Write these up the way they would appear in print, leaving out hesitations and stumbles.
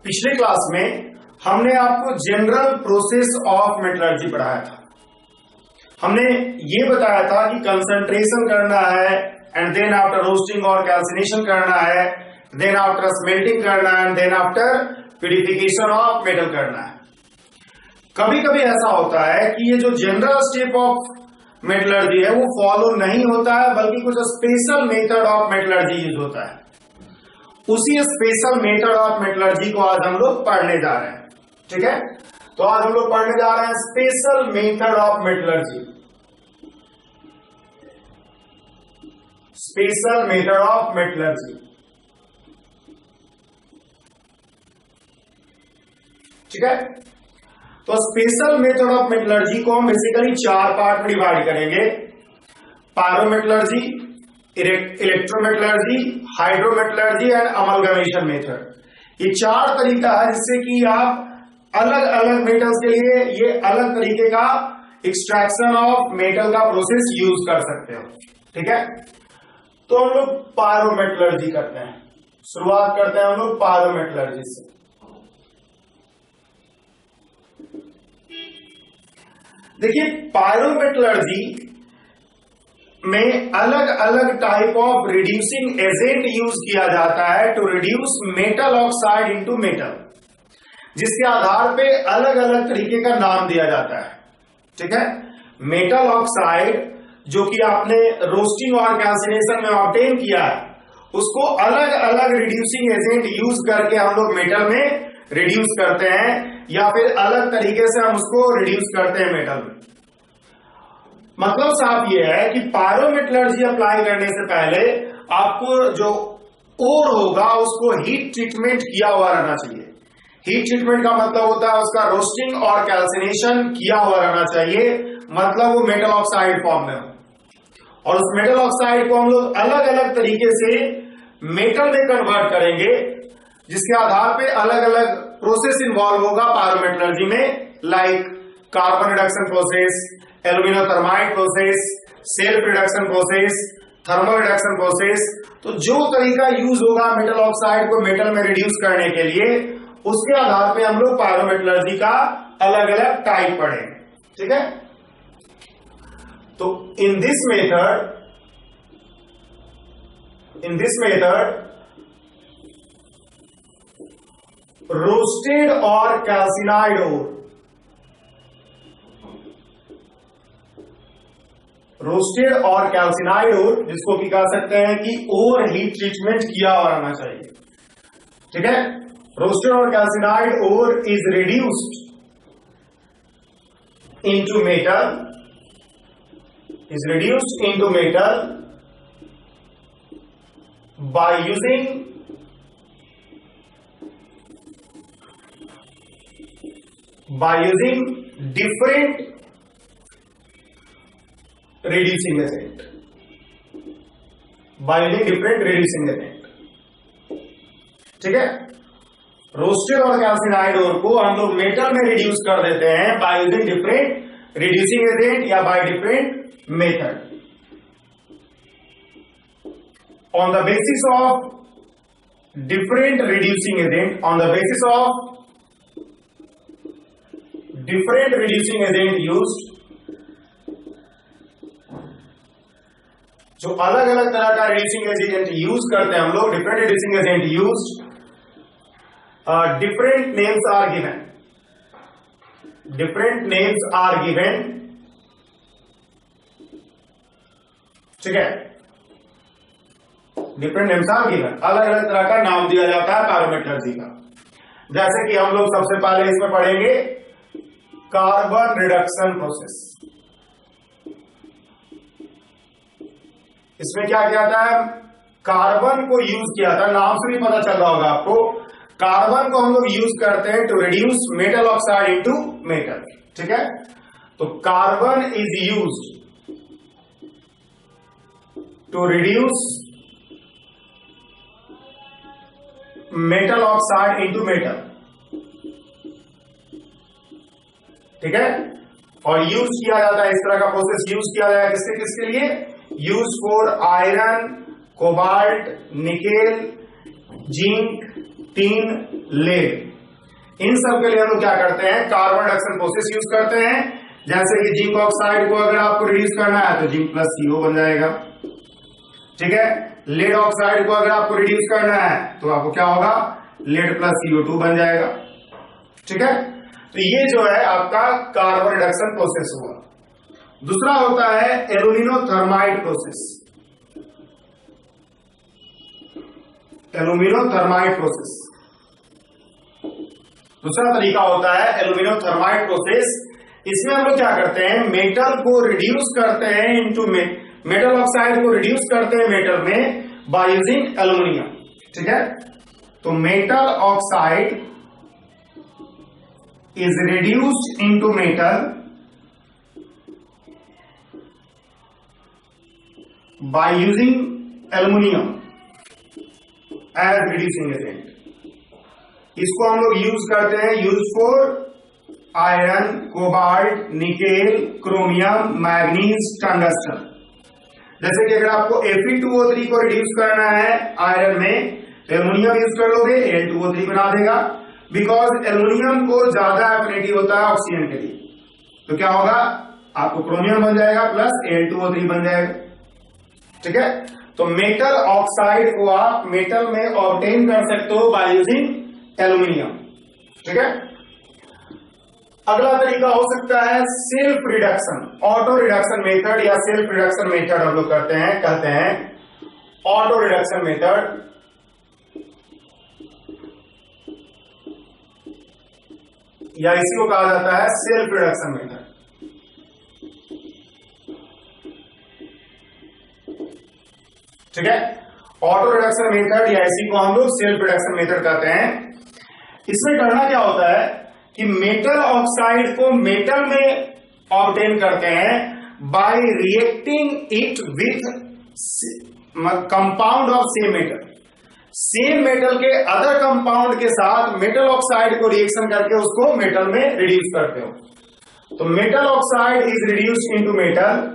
पिछले क्लास में हमने आपको जनरल प्रोसेस ऑफ मेटलर्जी पढ़ाया था। हमने ये बताया था कि कंसंट्रेशन करना है एंड देन आफ्टर रोस्टिंग और कैल्सिनेशन करना है, देन आफ्टर स्मेल्टिंग करना है and then after purification of metal करना है। कभी कभी ऐसा होता है कि ये जो जनरल स्टेप ऑफ मेटलर्जी है वो फॉलो नहीं होता है, बल्कि कुछ special method of metallurgy use होता है। उसी स्पेशल मेथड ऑफ मेटलर्जी को आज हम लोग पढ़ने जा रहे हैं। ठीक है, तो आज हम लोग पढ़ने जा रहे हैं special method of metallurgy. Special method of metallurgy. ठीक है, तो स्पेशल मेथड ऑफ मेटलर्जी को हम बेसिकली 4 पार्ट में डिवाइड करेंगे: pyrometallurgy, electrometallurgy, hydrometallurgy and amalgamation method. ये 4 तरीका है जिससे कि आप अलग अलग मेटल्स के लिए ये अलग तरीके का एक्सट्रैक्शन ऑफ मेटल का प्रोसेस यूज कर सकते हो। ठीक है, तो हम लोग पायरोमेटलर्जी करते हैं। शुरुआत करते हैं हम लोग पायरोमेटलर्जी से। देखिए, पायरोमेटलर्जी में अलग अलग type of reducing agent use किया जाता है to reduce metal oxide into metal, जिसके आधार पे अलग अलग तरीके का नाम दिया जाता है। ठीक है, मेटल ऑक्साइड जो कि आपने रोस्टिंग और कैल्सिनेशन में ऑब्टेन किया है, उसको अलग अलग रिड्यूसिंग एजेंट यूज करके हम लोग मेटल में रिड्यूस करते हैं, या फिर अलग तरीके से हम उसको रिड्यूस करते हैं मेटल में। मतलब साफ ये है कि पायरोमेटलर्जी अप्लाई करने से पहले आपको जो ओर होगा उसको हीट ट्रीटमेंट किया हुआ रहना चाहिए। हीट ट्रीटमेंट का मतलब होता है उसका रोस्टिंग और कैल्सिनेशन किया हुआ रहना चाहिए, मतलब वो मेटल ऑक्साइड फॉर्म में हो। और उस मेटल ऑक्साइड को हम लोग अलग अलग तरीके से मेटल में कन्वर्ट करेंगे, जिसके आधार पे अलग अलग प्रोसेस इन्वॉल्व होगा पायरोमेटलर्जी में, like carbon reduction process, aluminothermic process, self reduction process, thermal reduction process. तो जो तरीका यूज होगा मेटल ऑक्साइड को मेटल में रिड्यूस करने के लिए, उसके आधार पे हम लोग पायरोमेटलर्जी का अलग अलग टाइप पढ़ेंगे। ठीक है, तो इन दिस मेथड रोस्टेड और कैल्सिनाइड ओर, रोस्टेड और कैल्सिनाइड ओर, जिसको भी कह सकते हैं कि ओर हीट ट्रीटमेंट किया हुआ रहना चाहिए। ठीक है, रोस्टेड और calcined ore is reduced into metal, by using different reducing agent, ठीक है, रोस्टेड और कैल्सिनाइड ओर को हम लोग मेटल में रिड्यूस कर देते हैं by using different reducing agent या by different method. On the basis of different reducing agent, used, जो अलग अलग तरह का रिड्यूसिंग एजेंट यूज करते हैं हम लोग, different reducing agent used, different names are given, ठीक है, डिफरेंट नेम्स आर गिवन, अलग अलग तरह का नाम दिया जाता है पायरोमेटलर्जी का। जैसे कि हम लोग सबसे पहले इसमें पढ़ेंगे कार्बन रिडक्शन प्रोसेस। इसमें क्या किया था, कार्बन को यूज किया था, नाम से भी पता चल रहा होगा आपको। कार्बन को हम लोग यूज करते हैं to reduce metal oxide into metal. ठीक है, तो carbon is used to reduce metal oxide into metal. ठीक है, और यूज किया जाता है, इस तरह का प्रोसेस यूज किया जाएगा किसके किसके लिए, use for iron, cobalt, nickel, zinc, tin, lead, इन सब के लिए हम लोग क्या करते हैं, कार्बन रिडक्शन प्रोसेस यूज करते हैं। जैसे कि जिंक ऑक्साइड को अगर आपको रिड्यूस करना है तो जिंक प्लस CO बन जाएगा, ठीक है। लेड ऑक्साइड को अगर आपको रिड्यूस करना है तो आपको क्या होगा, लेड प्लस CO2 बन जाएगा, ठीक है। तो ये जो है आपका कार्बन रिडक्शन प्रोसेस हुआ। दूसरा होता है एल्यूमिनोथर्माइड प्रोसेस। एल्यूमिनोथर्माइड प्रोसेस दूसरा तरीका होता है एल्यूमिनोथर्माइड प्रोसेस। इसमें हम लोग क्या करते हैं, मेटल को रिड्यूस करते हैं इनटू मेटल ऑक्साइड को रिड्यूस करते हैं मेटल में बाय यूजिंग एल्यूमिनियम, ठीक है। तो metal oxide is reduced into metal by using aluminium as reducing agent। इसको हम लोग यूज करते हैं use for iron, cobalt, nickel, chromium, manganese, tungsten. जैसे कि अगर आपको Fe2O3 को रिड्यूस करना है आयरन में तो एल्यूमिनियम यूज कर लोगे, Al2O3 बना देगा। बिकॉज एल्यूमिनियम को ज्यादा एफिनिटी होता है ऑक्सीजन के लिए, तो क्या होगा, आपको क्रोमियम बन जाएगा प्लस Al2O3 बन जाएगा, ठीक है। तो मेटल ऑक्साइड को आप मेटल में ऑब्टेन कर सकते हो बाय यूजिंग एल्यूमिनियम, ठीक है। अगला तरीका हो सकता है self reduction, auto reduction method या सेल्फ रिडक्शन मेथड हम लोग करते हैं, कहते हैं ऑटो रिडक्शन मेथड या इसी को कहा जाता है सेल्फ रिडक्शन मेथड, ठीक है। ऑटो रिडक्शन मेथड या इसी को हम लोग सेल्फ रिडक्शन मेथड कहते हैं। इसमें करना क्या होता है कि मेटल ऑक्साइड को मेटल में ऑब्टेन करते हैं bye reacting it with compound of same metal. Same metal के अदर कंपाउंड के साथ मेटल ऑक्साइड को रिएक्शन करके उसको मेटल में रिड्यूस करते हो। तो metal oxide is reduced into metal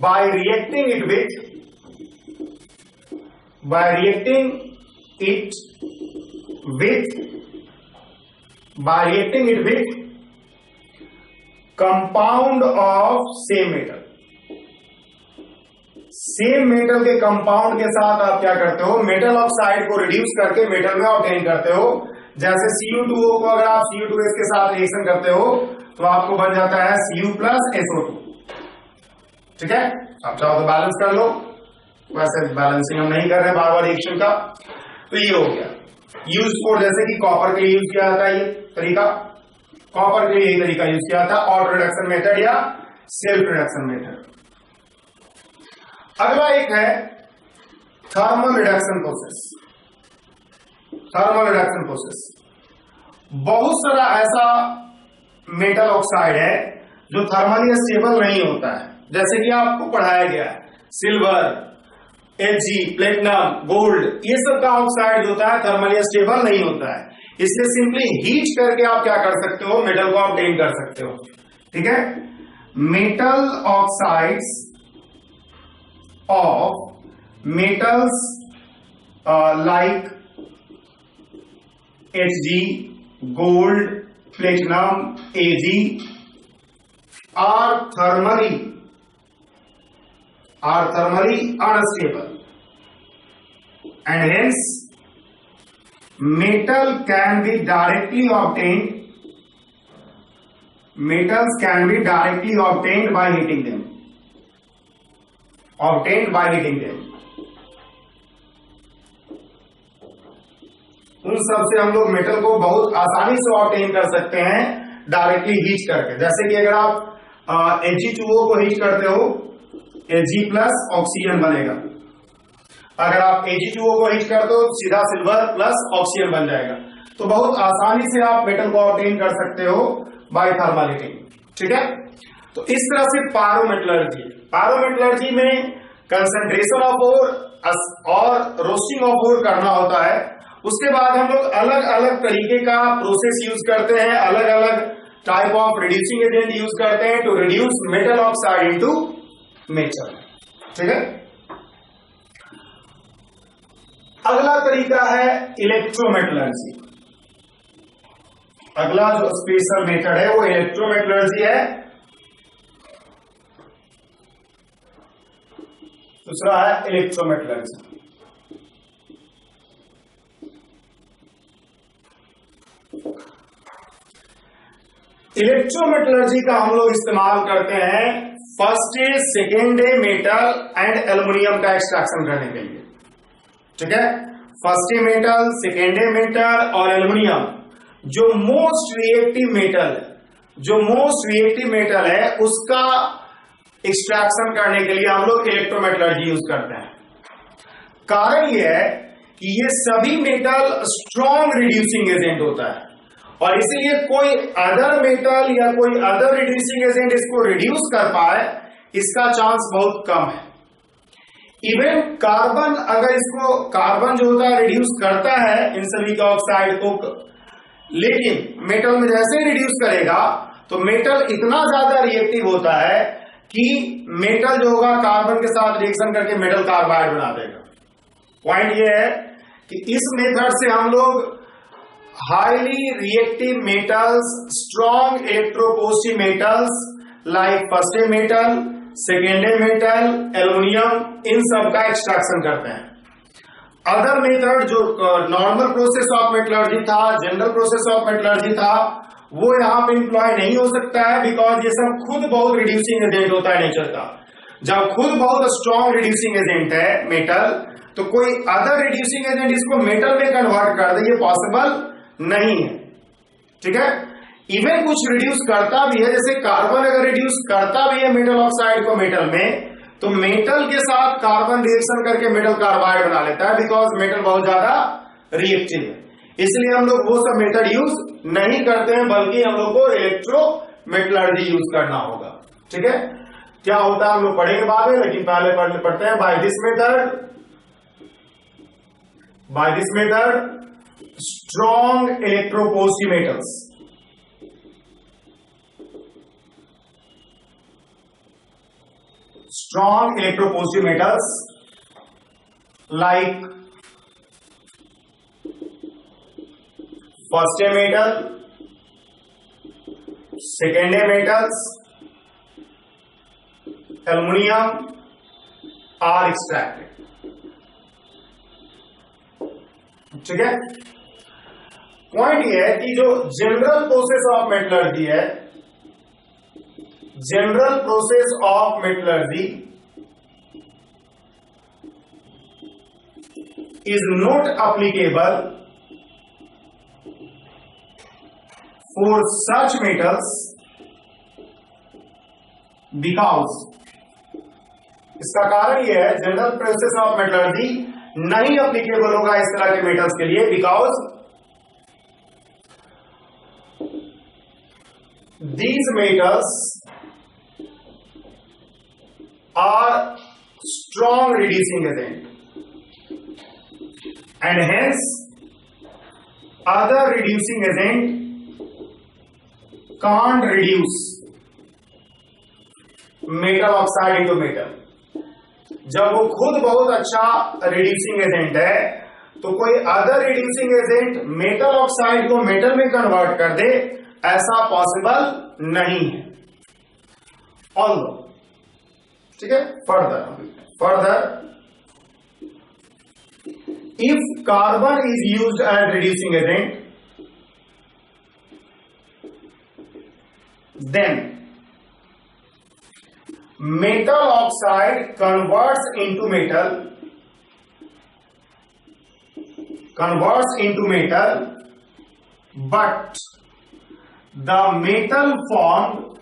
by reacting it with compound of same metal. Same metal के कंपाउंड के साथ आप क्या करते हो, मेटल ऑक्साइड को रिड्यूस करके मेटल में ऑब्टेन करते हो। जैसे Cu2O को अगर आप Cu2S के साथ रिएक्शन करते हो तो आपको बन जाता है Cu प्लस SO2, ठीक है। आप चाहो तो बैलेंस कर लो, वैसे बैलेंसिंग हम नहीं कर रहे बार बार रिएक्शन का। तो ये हो गया यूज फॉर, जैसे कि कॉपर के लिए यूज किया जाता है ये तरीका, कॉपर के लिए यही तरीका यूज किया था, ऑटो रिडक्शन मेथड या सेल्फ रिडक्शन मेथड। अगला एक है thermal reduction process. Thermal reduction process, बहुत सारा ऐसा मेटल ऑक्साइड है जो थर्मली स्टेबल नहीं होता है। जैसे कि आपको पढ़ाया गया है सिल्वर, Hg, प्लेटिनम, गोल्ड, ये सब का ऑक्साइड होता है थर्मली स्टेबल नहीं होता है। इसलिए सिंपली हीट करके आप क्या कर सकते हो, मेटल को ऑब्टेन कर सकते हो, ठीक है। Metal oxides of metals like Hg, gold, platinum, Ag are thermally unstable, and hence metal can be directly obtained. Metals can be directly obtained by heating them. उन सब से हम लोग मेटल को बहुत आसानी से ऑब्टेन कर सकते हैं डायरेक्टली हीट करके। जैसे कि अगर आप Ag2O को हीट करते हो, Ag प्लस ऑक्सीजन बनेगा। अगर आप Ag2O को हीट करते हो सीधा सिल्वर प्लस ऑक्सीजन बन जाएगा। तो बहुत आसानी से आप मेटल को ऑब्टेन कर सकते हो बाय थर्मल हीटिंग, ठीक है। तो इस तरह से पायरोमेटलर्जी में कंसंट्रेशन ऑफ ओर और रोस्टिंग ऑफ ओर करना होता है। उसके बाद हम लोग अलग अलग तरीके का प्रोसेस यूज करते हैं, अलग अलग type of reducing agent use करते हैं to reduce metal oxide into metal. ठीक है। अगला तरीका है इलेक्ट्रोमेटलर्जी। अगला जो स्पेशल मेथड है वो इलेक्ट्रोमेटलर्जी है। दूसरा है इलेक्ट्रोमेटलर्जी। इलेक्ट्रोमेटलर्जी का हम लोग इस्तेमाल करते हैं first day second day metal and aluminium का एक्सट्रैक्शन करने के लिए। ठीक है, first day metal, second day metal और एल्युमिनियम जो मोस्ट रिएक्टिव मेटल है उसका एक्सट्रैक्शन करने के लिए हम लोग इलेक्ट्रोमेटलर्जी यूज करते हैं। कारण यह है कि ये सभी मेटल स्ट्रॉन्ग रिड्यूसिंग एजेंट होता है और इसीलिए कोई अदर मेटल या कोई अदर रिड्यूसिंग एजेंट इसको रिड्यूस कर पाए इसका चांस बहुत कम है। इवन कार्बन, अगर इसको कार्बन जो होता है रिड्यूस करता है इन सभी का ऑक्साइड को, लेकिन मेटल में जैसे रिड्यूस करेगा तो मेटल इतना ज्यादा रिएक्टिव होता है कि मेटल जो होगा कार्बन के साथ रिएक्शन करके मेटल कार्बाइड बना देगा। पॉइंट ये है कि इस मेथड से हम लोग highly reactive metals, strong electropositive metals like first day metal, second day metal, aluminium, इन सब का एक्सट्रैक्शन करते हैं। अदर मेथड जो नॉर्मल प्रोसेस ऑफ मेटलर्जी था, जनरल प्रोसेस ऑफ मेटलर्जी था, वो यहां पे इंप्लॉय नहीं हो सकता है बिकॉज ये सब खुद बहुत रिड्यूसिंग एजेंट होता है नेचर का। जब खुद बहुत स्ट्रॉन्ग रिड्यूसिंग एजेंट है मेटल, तो कोई अदर रिड्यूसिंग एजेंट इसको मेटल में कन्वर्ट कर दे, ये पॉसिबल नहीं है। ठीक है, इवन कुछ रिड्यूस करता भी है, जैसे कार्बन अगर रिड्यूस करता भी है मेटल ऑक्साइड को मेटल में, तो मेटल के साथ कार्बन रिएक्शन करके मेटल कार्बाइड बना लेता है बिकॉज मेटल बहुत ज्यादा रिएक्टिव है। इसलिए हम लोग वो सब मेथड यूज नहीं करते हैं, बल्कि हम लोग को इलेक्ट्रोमेटलर्जी यूज करना होगा। ठीक है, क्या होता है हम लोग पढ़ेंगे बाद में, लेकिन पहले पढ़ते हैं by this method strong electropositive metals, like first day metal, second day metals, aluminum are extracted। ठीक है, पॉइंट ये है कि जो जनरल प्रोसेस ऑफ मेटलर्जी है, general process of metallurgy is not applicable for such metals because, इसका कारण यह है जनरल प्रोसेस ऑफ मेटलर्जी नहीं एप्लीकेबल होगा इस तरह के मेटल्स के लिए because these metals are strong reducing agent and hence other reducing agent can't reduce metal oxide into metal। जब वो खुद बहुत अच्छा रिड्यूसिंग एजेंट है तो कोई other reducing agent metal oxide को मेटल में कन्वर्ट कर दे, ऐसा पॉसिबल नहीं है। ऑल्दो, ठीक है, further if carbon is used as reducing agent then metal oxide converts into metal, but the metal formed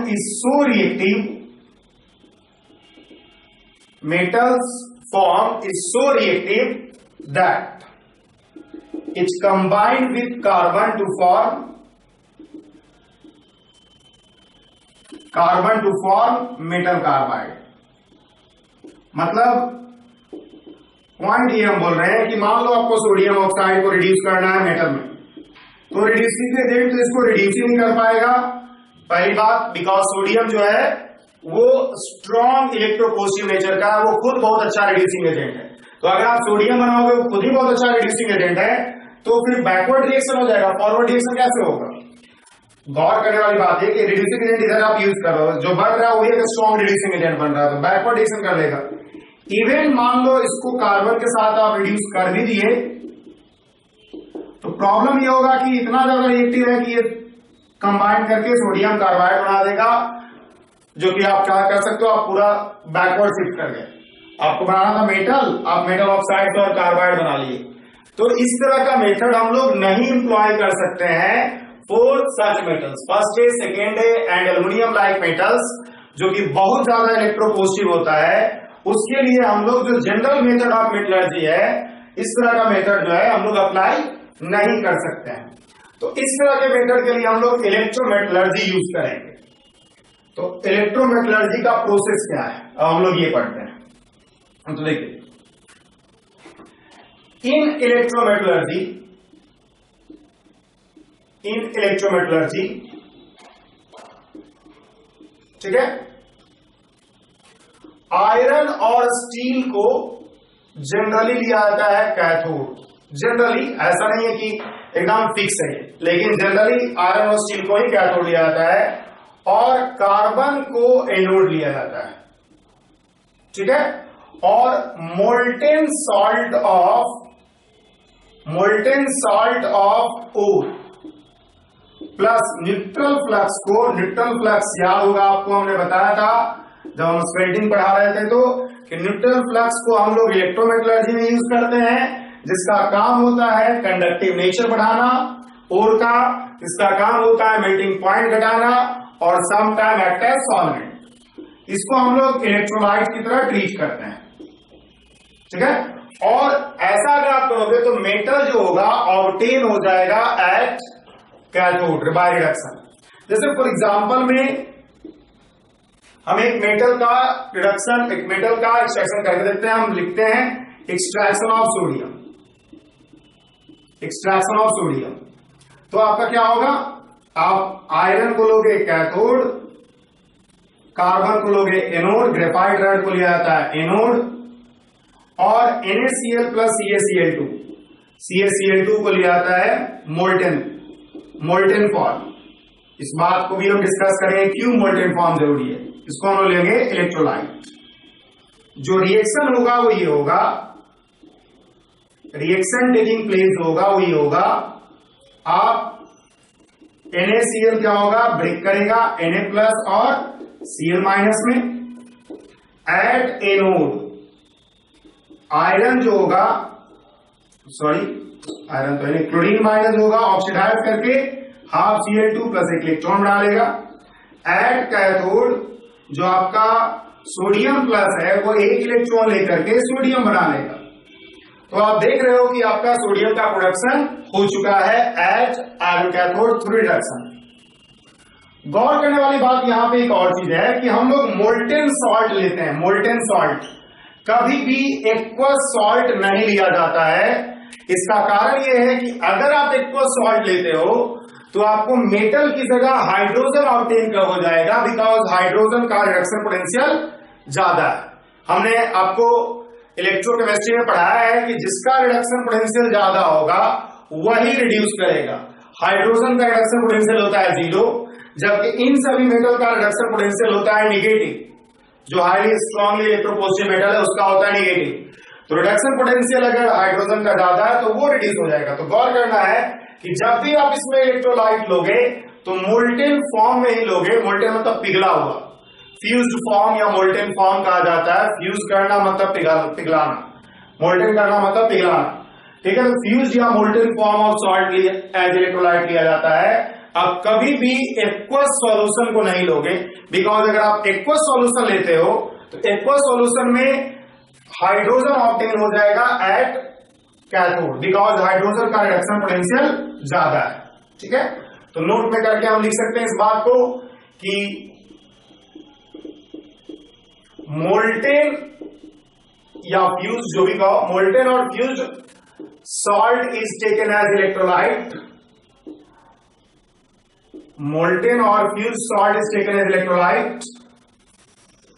is so reactive, that it's combined with carbon to form metal carbide. मतलब point ये हम बोल रहे हैं कि मान लो आपको sodium oxide को रिड्यूस करना है मेटल में, तो रिड्यूसिंग एजेंट तो इसको रिड्यूस ही नहीं कर पाएगा। पहली बात, बिकॉज सोडियम जो है वो स्ट्रॉन्ग इलेक्ट्रोपॉजिटिव नेचर का है, वो खुद बहुत अच्छा रिड्यूसिंग एजेंट है। तो अगर आप सोडियम बनाओगे वो खुद ही बहुत अच्छा रिड्यूसिंग एजेंट है, तो फिर बैकवर्ड रिएक्शन हो जाएगा, फॉरवर्ड रिएक्शन कैसे होगा? गौर करने वाली बात है कि रिड्यूसिंग एजेंट इधर आप यूज कर रहे हो, जो बन रहा है वही स्ट्रॉन्ग रिड्यूसिंग एजेंट बन रहा है, तो बैकवर्ड रिएक्शन कर लेगा। इवन मान लो इसको कार्बन के साथ आप रिड्यूस कर भी दिए, तो प्रॉब्लम ये होगा कि इतना ज्यादा रिएक्टिव है कि ये कंबाइन करके सोडियम कार्बाइड बना देगा, जो कि आप क्या कर सकते हो, आप पूरा बैकवर्ड शिफ्ट कर गए। आपको बनाना था मेटल, आप मेटल ऑक्साइड और कार्बाइड बना लिए। तो इस तरह का मेथड हम लोग नहीं इंप्लॉय कर सकते हैं for such metals, first day, second day and aluminium like metals, जो कि बहुत ज्यादा इलेक्ट्रोपॉजिटिव होता है। उसके लिए हम लोग जो जनरल मेथड ऑफ मेटलर्जी है, इस तरह का मेथड जो है हम लोग अप्लाई नहीं कर सकते हैं। तो इस तरह के मेथड के लिए हम लोग इलेक्ट्रोमेटलर्जी यूज करेंगे। तो इलेक्ट्रोमेटलर्जी का प्रोसेस क्या है, अब हम लोग ये पढ़ते हैं। तो देखिए, इन इलेक्ट्रोमेटलर्जी ठीक है, आयरन और स्टील को जनरली लिया जाता है कैथोड। जनरली, ऐसा नहीं है कि एकदम फिक्स है, लेकिन जनरली आयरन और स्टील को ही कैथोड लिया जाता है, और कार्बन को एनोड लिया जाता है। ठीक है, और molten salt of ore plus neutral flux को, न्यूट्रल फ्लक्स याद होगा आपको, हमने बताया था जब हम स्पेल्टिंग पढ़ा रहे थे, तो कि न्यूट्रल फ्लक्स को हम लोग इलेक्ट्रोमेटलर्जी में यूज करते हैं, जिसका काम होता है कंडक्टिव नेचर बढ़ाना ओर का, इसका काम होता है मेल्टिंग पॉइंट घटाना, और some time act as solvent. इसको हम लोग इलेक्ट्रोलाइट की तरह ट्रीट करते हैं। ठीक है, और ऐसा अगर आप करोगे तो मेटल जो होगा ऑब्टेन हो जाएगा एट कैथोड बाय रिडक्शन। जैसे फॉर एग्जांपल में हम एक मेटल का रिडक्शन, एक मेटल का एक्सट्रैक्शन करके देखते हैं। हम लिखते हैं extraction of sodium, extraction of sodium. तो आपका क्या होगा, आप आयरन को लोगे कैथोड, कार्बन को लोगे एनोड, ग्रेफाइट रेड को लिया जाता है एनोड, और NaCl प्लस CaCl2, CaCl2 को लिया जाता है मोल्टेन फॉर्म। इस बात को भी हम डिस्कस करेंगे क्यों मोल्टेन फॉर्म जरूरी है। इसको हम लोग लेंगे इलेक्ट्रोलाइट। जो रिएक्शन होगा वो ये होगा, रिएक्शन टेकिंग प्लेस होगा वो ये होगा, आप NaCl क्या होगा, ब्रेक करेगा Na प्लस और Cl माइनस में, एट एनोड आयरन जो होगा, सॉरी आयरन तो नहीं, क्लोरीन माइनस होगा, ऑक्सीडाइज करके हाफ Cl2 प्लस एक इलेक्ट्रॉन डालेगा। एट कैथोड जो आपका सोडियम प्लस है वो एक इलेक्ट्रॉन लेकर के सोडियम बना लेगा। तो आप देख रहे हो कि आपका सोडियम का प्रोडक्शन हो चुका है at iron cathode through reduction. गौर करने वाली बात यहां पे एक और चीज है कि हम लोग मोल्टेन सॉल्ट लेते हैं। मोल्टेन सॉल्ट कभी भी एक्वस सॉल्ट नहीं लिया जाता है। इसका कारण यह है कि अगर आप एक्वस सॉल्ट लेते हो तो आपको मेटल की जगह हाइड्रोजन ऑब्टेन हो जाएगा, बिकॉज हाइड्रोजन का रिडक्शन पोटेंशियल ज्यादा है। हमने आपको इलेक्ट्रोकेमिस्ट्री में पढ़ाया है कि जिसका रिडक्शन पोटेंशियल ज्यादा होगा वही रिड्यूस करेगा। हाइड्रोजन का रिडक्शन पोटेंशियल होता है 0, जबकि इन सभी मेटल का रिडक्शन पोटेंशियल होता है नेगेटिव। जो हाईली स्ट्रॉन्गली इलेक्ट्रोपॉजिटिव मेटल है उसका होता है नेगेटिव। तो रिडक्शन पोटेंशियल अगर हाइड्रोजन का ज्यादा है तो वो रिड्यूस हो जाएगा। तो गौर करना है कि जब भी आप इसमें इलेक्ट्रोलाइट लोगे तो मोल्टेन फॉर्म में ही लोगे। मोल्टेन मतलब पिघला हुआ, फ्यूज्ड फॉर्म या मोल्टेन फॉर्म कहा जाता है। फ्यूज करना मतलब पिघलाना, मोल्टेन करना मतलब पिघलाना। ठीक है, तो फ्यूज या molten form of salt as electrolyte लिया जाता है। आप कभी भी एक्वस सॉल्यूशन को नहीं लोगे, बिकॉज अगर आप एक्वस सॉल्यूशन लेते हो तो एक्वस सॉल्यूशन में हाइड्रोजन ऑब्टेन हो जाएगा एट कैथोड, बिकॉज हाइड्रोजन का रिडक्शन पोटेंशियल ज्यादा है। ठीक है, तो नोट में करके हम लिख सकते हैं इस बात को कि मोल्टेन या फ्यूज जो भी कहो, मोल्टेन और fuse salt is taken as electrolyte. molten or fused salt is taken as electrolyte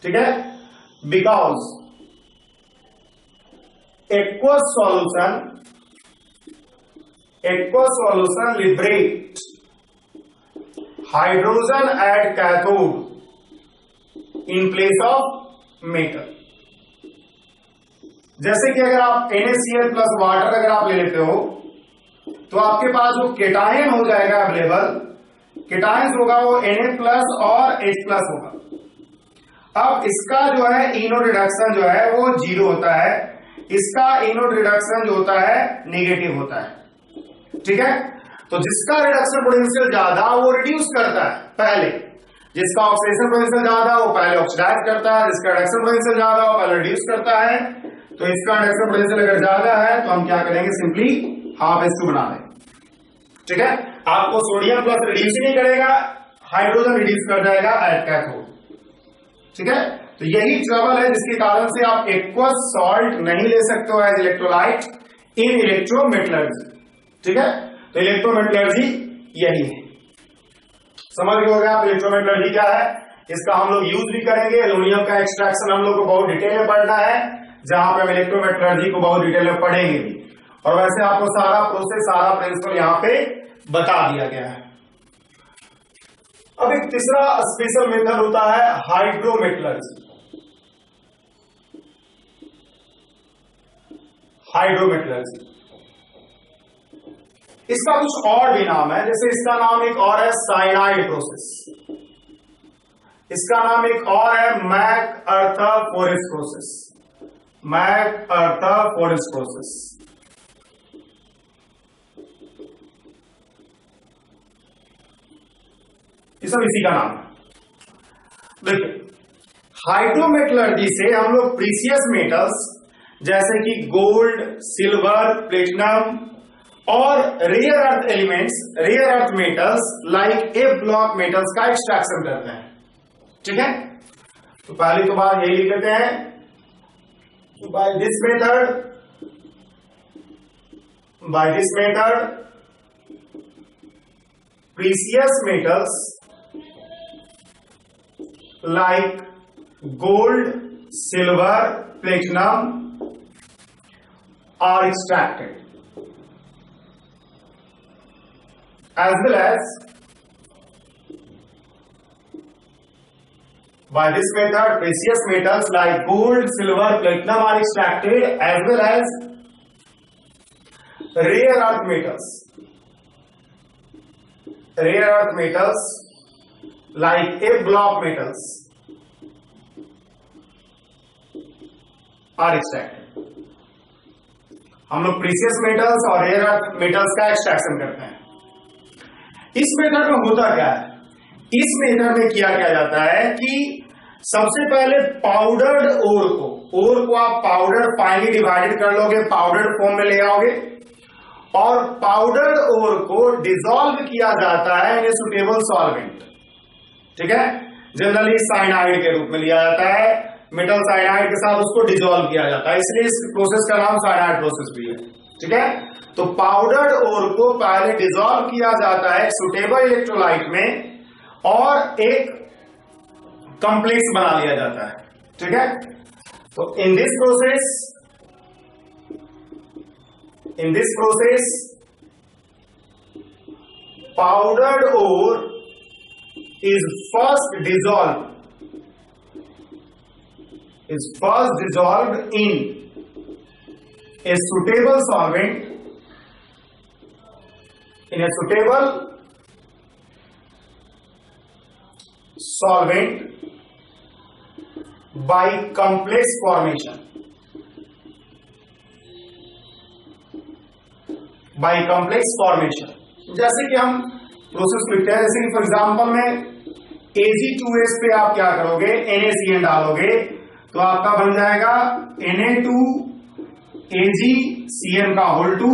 ठीक है, because aqueous solution liberate hydrogen at cathode in place of metal। जैसे कि अगर आप NaCl प्लस वाटर अगर आप ले लेते हो तो आपके पास जो केटायन हो जाएगा अवेलेबल, केटायंस होगा वो Na प्लस और H प्लस होगा। अब इसका जो है इनोड रिडक्शन जो है वो 0 होता है, इसका इनोड रिडक्शन जो होता है नेगेटिव होता है। ठीक है, तो जिसका रिडक्शन पोटेंशियल ज्यादा वो रिड्यूस करता है पहले, जिसका ऑक्सीडेशन पोटेंशियल ज्यादा वो पहले ऑक्सीडाइज करता है, जिसका रिडक्शन पोटेंशियल ज्यादा वो पहले रिड्यूस करता है। तो इसका रिडक्शन पोटेंशियल अगर ज्यादा है तो हम क्या करेंगे, सिंपली ½ बना दें। ठीक है, आपको सोडियम प्लस रिड्यूस नहीं करेगा, हाइड्रोजन रिड्यूस कर जाएगा एट कैथोड। ठीक है, तो यही ट्रबल है जिसके कारण से आप एक्वस सॉल्ट नहीं ले सकते हो एज इलेक्ट्रोलाइट इन इलेक्ट्रोमेटलर्जी। ठीक है, तो इलेक्ट्रोमेटलर्जी यही है, समझ गए होगा आप इलेक्ट्रोमेटलर्जी क्या है। इसका हम लोग यूज भी करेंगे, एल्यूमिनियम का एक्सट्रैक्शन हम लोग को बहुत डिटेल में पढ़ना है, जहां पे हम इलेक्ट्रोमेटलर्जी को बहुत डिटेल में पढ़ेंगे भी। और वैसे आपको सारा प्रोसेस, सारा प्रिंसिपल यहां पे बता दिया गया है। अब एक तीसरा स्पेशल मेथड होता है हाइड्रोमेटलर्जी। हाइड्रोमेटलर्जी इसका कुछ और भी नाम है, जैसे इसका नाम एक और है साइनाइड प्रोसेस, इसका नाम एक और है मैकअर्थोफोरेस प्रोसेस, मैकअर्थोफोरेस प्रोसेस। ये सब इसी का नाम है। देखिए, हाइड्रोमेटलर्जी से हम लोग प्रीसियस मेटल्स जैसे कि गोल्ड, सिल्वर, प्लेटिनम और rare earth elements, rare earth metals like a block metals का एक्सट्रैक्शन करते हैं। ठीक है, तो पहली तो बात यही लिख लेते हैं, by this method precious metals like gold, silver, platinum are extracted, as well as by this method precious metals like gold, silver, platinum are extracted, as well as rare earth metals like A block metals are extracted। हम लोग precious metals और rare earth metals का extraction करते हैं। इस method में होता क्या है, इस मेथड में किया जाता है कि सबसे पहले पाउडर्ड ओर को आप पाउडर फाइनली डिवाइडेड कर लोगे, पाउडर्ड फॉर्म में ले आओगे, और पाउडर्ड ओर को डिसॉल्व किया जाता है इन ए सुटेबल सॉल्वेंट। ठीक है, जनरली साइनाइड के रूप में लिया जाता है, मेटल साइनाइड के साथ उसको डिसॉल्व किया जाता है, इसलिए इस प्रोसेस का नाम साइनाइड प्रोसेस भी है। ठीक है, तो पाउडर्ड ओर को पहले डिसॉल्व किया जाता है सुटेबल इलेक्ट्रोलाइट में और एक कॉम्प्लेक्स बना लिया जाता है। ठीक है, तो in this process powdered ore is first dissolved in a suitable solvent, by complex formation, जैसे कि हम प्रोसेस लिखते हैं, जैसे कि फॉर एग्जांपल में Ag2S पे आप क्या करोगे, NaCN डालोगे तो आपका बन जाएगा Na2AgCN का होल 2।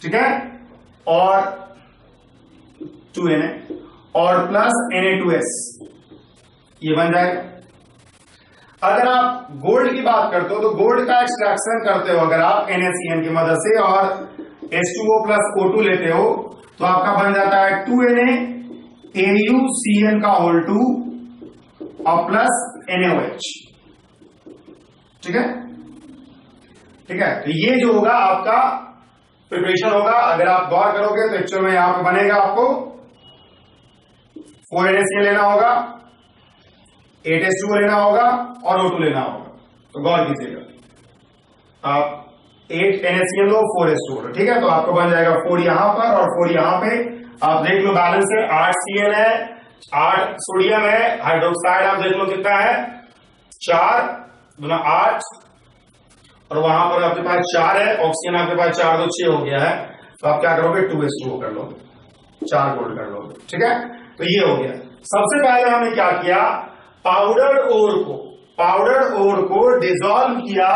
ठीक है, और 2Na और प्लस Na2S ये बन जाएगा। अगर आप गोल्ड की बात करते हो तो गोल्ड का एक्सट्रैक्शन करते हो अगर आप NaCN की मदद से और H2O प्लस O2 लेते हो तो आपका बन जाता है 2Na AuCN का होल 2 और प्लस NaOH। ठीक है, ठीक है। तो ये जो होगा आपका प्रिपरेशन होगा। अगर आप गौर करोगे तो एक्चुअल में यहां पे बनेगा आपको 4NaCl लेना होगा, 8H2O लेना होगा और O2 लेना होगा। तो गौर कीजिएगा, आप 8NaCl लो, 4H2O लो। ठीक है, तो आपको बन जाएगा 4 यहां पर और 4 यहां पे। आप देख लो बैलेंस है, 8 Cl है, 8 सोडियम है, हाइड्रोक्साइड आप देख लो कितना है, 4 गुना 8 और वहां पर आपके पास 4 है, ऑक्सीजन आपके पास 4 तो 6 हो गया है। तो आप क्या करोगे, 2H2O कर लो, 4 गोल्ड कर लो। ठीक है, तो ये हो गया। सबसे पहले हमने क्या किया, पाउडर्ड ओर को डिसॉल्व किया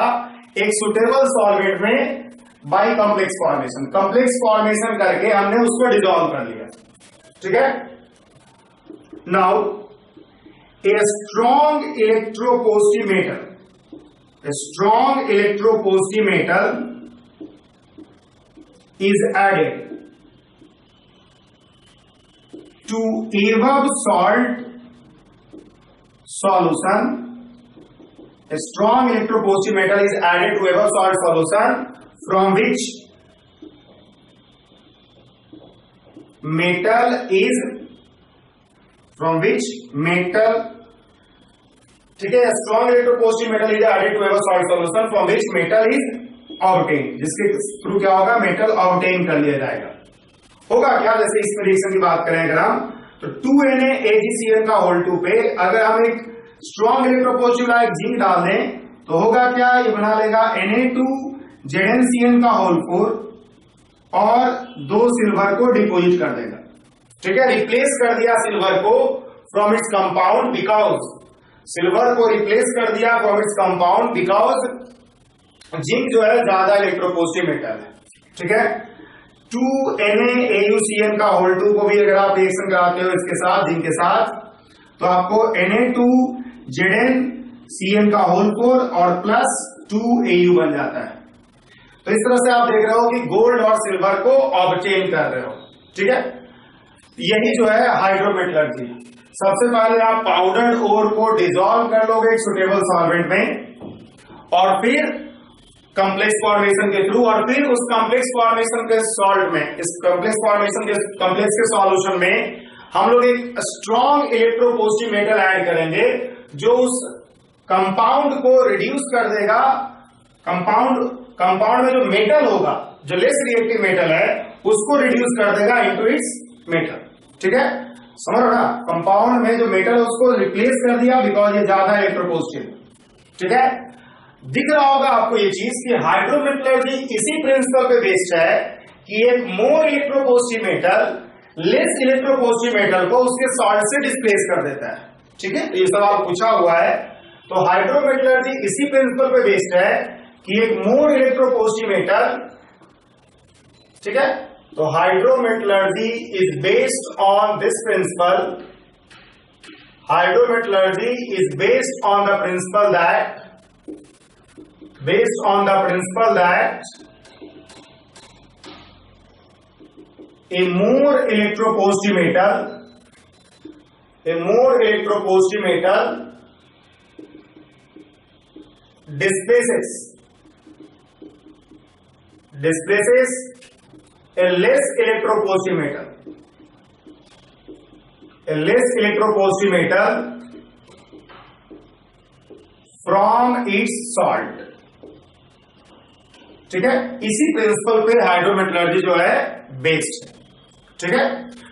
एक सुटेबल सॉल्वेंट में by complex formation. Complex formation करके हमने उसको डिसॉल्व कर लिया। ठीक है, now a strong electropositive metal, a strong electropositive metal is added to above salt solution. A strong electropositive metal is added to above salt solution from which metal ठीक है, strong electropositive metal is added to ever salt solution from which metal is obtain, जिसके through क्या होगा, metal obtain कर लिया जाएगा। होगा क्या, जैसे इस रिएक्शन की बात करें अगर हम, तो 2NaAgCl का होल 2 पे अगर हम एक स्ट्रॉन्ग इलेक्ट्रोपोजिटिव लाइक जिंक डाल दें तो होगा क्या, ये बना लेगा Na2ZnCl का होल 4 और 2 सिल्वर को डिपोजिट कर देगा। ठीक है, रिप्लेस कर दिया सिल्वर को from its compound, because silver को रिप्लेस कर दिया from its compound because zinc जो है ज्यादा इलेक्ट्रोपोजिटिव मेटल है। ठीक है, 2NaAuCl का होल 2 को भी अगर आप रिएक्शन कराते हो इसके साथ, जिंक के साथ, तो आपको Na2ZnCl का होल 4 और प्लस 2Au बन जाता है। तो इस तरह से आप देख रहे हो कि गोल्ड और सिल्वर को ऑब्टेन कर रहे हो। ठीक है, यही जो है हाइड्रोमेटलर्जी। सबसे पहले आप पाउडर्ड ओर को डिसॉल्व कर लोगे एक सुटेबल सॉल्वेंट में और फिर कॉम्प्लेक्स फॉर्मेशन के थ्रू, और फिर उस कॉम्प्लेक्स फॉर्मेशन के सॉल्ट में, इस कॉम्प्लेक्स फॉर्मेशन के कॉम्प्लेक्स के सॉल्यूशन में हम लोग एक स्ट्रॉन्ग इलेक्ट्रोपोजिटिव मेटल ऐड करेंगे जो उस कंपाउंड को रिड्यूस कर देगा। कंपाउंड में जो मेटल होगा, जो लेस रिएक्टिव मेटल है, उसको रिड्यूस कर देगा इनटू इट्स मेटल। ठीक है, समझ रहे ना, कंपाउंड में जो मेटल है उसको रिप्लेस कर दिया बिकॉज ये ज्यादा इलेक्ट्रोपोजिटिव। ठीक है, दिख रहा होगा आपको ये चीज कि हाइड्रोमेटलर्जी इसी प्रिंसिपल पे बेस्ड है कि एक more electropositive metal less electropositive metal को उसके सॉल्ट से डिस्प्लेस कर देता है। ठीक है, ये सवाल पूछा हुआ है। तो हाइड्रोमेटलर्जी इसी प्रिंसिपल पे बेस्ड है कि एक मोर इलेक्ट्रोपोजिटिव मेटल, ठीक है, तो hydrometallurgy is based on this principle. Hydrometallurgy is based on the principal that a more electropositive metal displaces a less electropositive metal from its salt। ठीक है, इसी प्रिंसिपल पे हाइड्रोमेटलर्जी जो है बेस्ड है। ठीक है,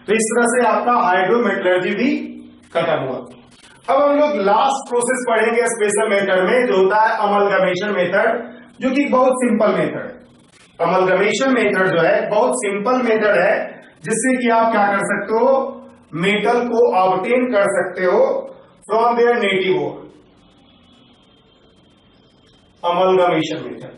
तो इस तरह से आपका हाइड्रोमेटलर्जी भी खत्म हुआ। अब हम लोग लास्ट प्रोसेस पढ़ेंगे स्पेशल मेथड में, जो होता है अमलगमेशन मेथड, जो कि बहुत सिंपल मेथड है। अमलगमेशन मेथड जो है बहुत सिंपल मेथड है, जिससे कि आप क्या कर सकते हो, मेटल को ऑब्टेन कर सकते हो from their native ore. Amalgamation method,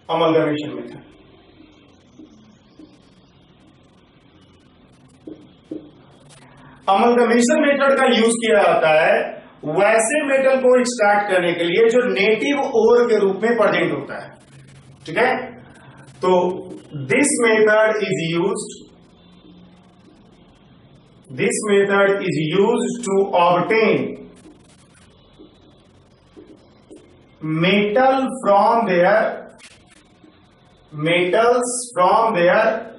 amalgamation method. Amalgamation method का यूज किया जाता है वैसे मेटल को एक्सट्रैक्ट करने के लिए जो नेटिव ओर के रूप में प्रेजेंट होता है। ठीक है, तो This method is used to obtain metals from their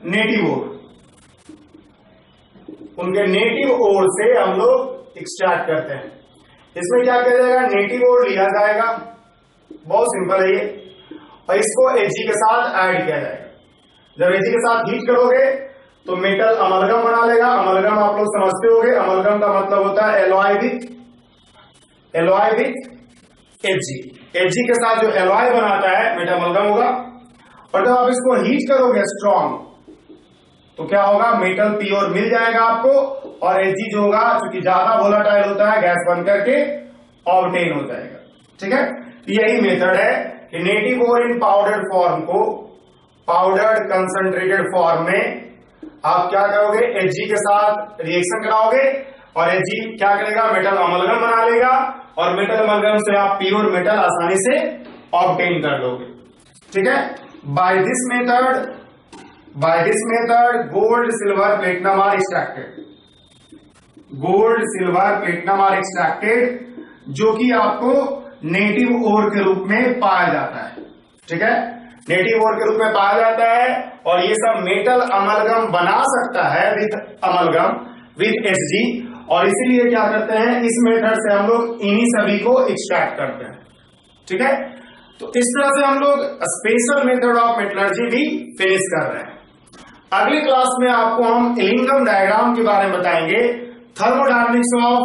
native ore. उनके नेटिव ओर से हम लोग एक्सट्रैक्ट करते हैं। इसमें क्या किया जाएगा, नेटिव ओर लिया जाएगा, बहुत सिंपल है ये, और इसको Hg के साथ ऐड किया जाएगा। जब Hg के साथ हीट करोगे तो मेटल अमलगम बना लेगा। अमलगम आप लोग समझते होंगे, अमलगम का मतलब होता है एलॉय विथ Hg। Hg के साथ जो एलॉय बनाता है मेटल अमलगम होगा, और जब आप इसको हीट करोगे स्ट्रॉन्ग, तो क्या होगा, मेटल प्योर मिल जाएगा आपको, और Hg जो होगा क्योंकि ज्यादा वोलाटाइल होता है, गैस बन करके ऑब्टेन हो जाएगा। ठीक है, यही मेथड है कि नेटिव ओर इन पाउडर्ड फॉर्म को पाउडर्ड कंसंट्रेटेड फॉर्म में आप क्या करोगे, Hg के साथ रिएक्शन कराओगे, और Hg क्या करेगा, मेटल अमलगम बना लेगा, और मेटल अमलगम से आप प्योर मेटल आसानी से ऑब्टेन कर लोगे। ठीक है, by this method gold silver platinum are extracted, जो कि आपको नेटिव ओर के रूप में पाया जाता है। ठीक है, नेटिव ओर के रूप में पाया जाता है, और ये सब मेटल अमलगम बना सकता है विथ Hg, और इसीलिए क्या करते हैं, इस मेथड से हम लोग इन्हीं सभी को एक्सट्रैक्ट करते हैं। ठीक है, तो इस तरह से हम लोग स्पेशल मेथड ऑफ मेटलर्जी भी फिनिश कर रहे हैं। अगली क्लास में आपको हम इलिंगम डायग्राम के बारे में बताएंगे, thermodynamics of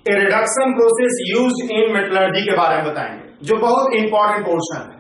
A reduction process used in metallurgy के बारे में बताएंगे, जो बहुत इंपॉर्टेंट पोर्शन है।